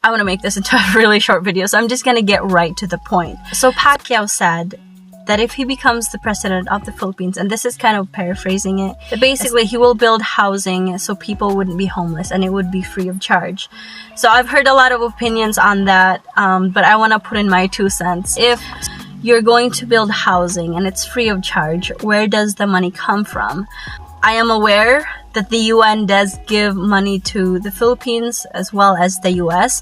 I want to make this into a really short video, so I'm just going to get right to the point. So Pacquiao said that if he becomes the president of the Philippines, and this is kind of paraphrasing it, that basically he will build housing so people wouldn't be homeless and it would be free of charge. So I've heard a lot of opinions on that, but I want to put in my 2 cents. If you're going to build housing and it's free of charge, where does the money come from? I am aware that the UN does give money to the Philippines as well as the US.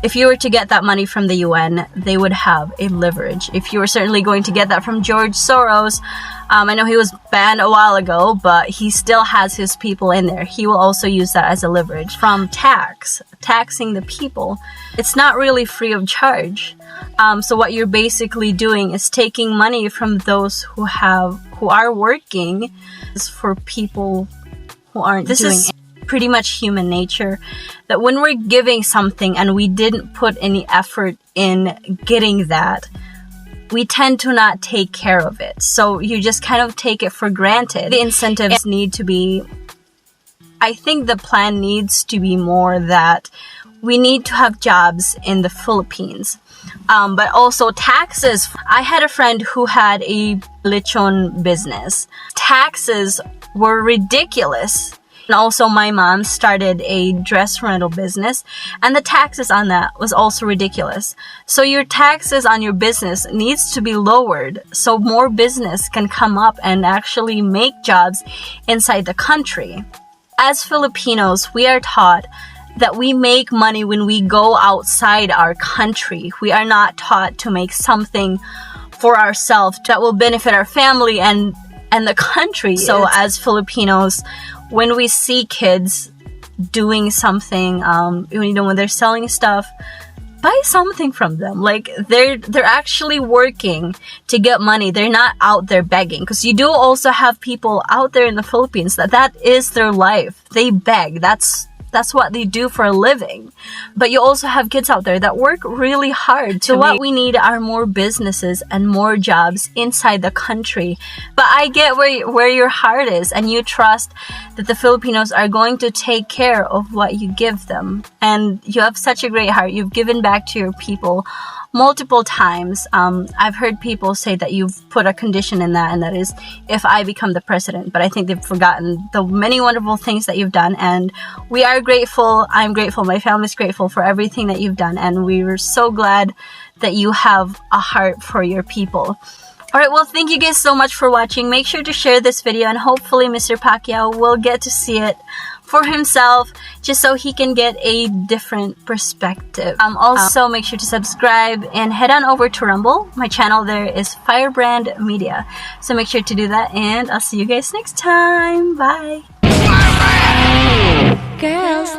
If you were to get that money from the UN, they would have a leverage. If you were certainly going to get that from George Soros, I know he was banned a while ago, but he still has his people in there. He will also use that as a leverage. From taxing the people, it's not really free of charge. So what you're basically doing is taking money from those who are working for people who aren't doing it. Pretty much human nature, that when we're giving something and we didn't put any effort in getting that, we tend to not take care of it. So you just kind of take it for granted. The incentives need to be, I think the plan needs to be more that we need to have jobs in the Philippines. But also taxes. I had a friend who had a lechon business. Taxes were ridiculous. And also my mom started a dress rental business, and the taxes on that was also ridiculous. So your taxes on your business needs to be lowered so more business can come up and actually make jobs inside the country. As Filipinos, we are taught that we make money when we go outside our country. We are not taught to make something for ourselves that will benefit our family and the country. So as Filipinos, when we see kids doing something, when they're selling stuff, buy something from them. Like they're actually working to get money. They're not out there begging, because you do also have people out there in the Philippines that is their life. They beg. That's what they do for a living. But you also have kids out there that work really hard. So what we need are more businesses and more jobs inside the country. But I get where your heart is, and you trust that the Filipinos are going to take care of what you give them. And you have such a great heart. You've given back to your people multiple times. I've heard people say that you've put a condition in that, and that is if I become the president. But I think they've forgotten the many wonderful things that you've done, and we are grateful. I'm grateful. My family's grateful for everything that you've done, and we were so glad that you have a heart for your people. Alright, well, thank you guys so much for watching. Make sure to share this video, and hopefully Mr. Pacquiao will get to see it for himself, just so he can get a different perspective. Also, make sure to subscribe and head on over to Rumble. My channel there is FirebrandMedia. So make sure to do that, and I'll see you guys next time. Bye! Girls.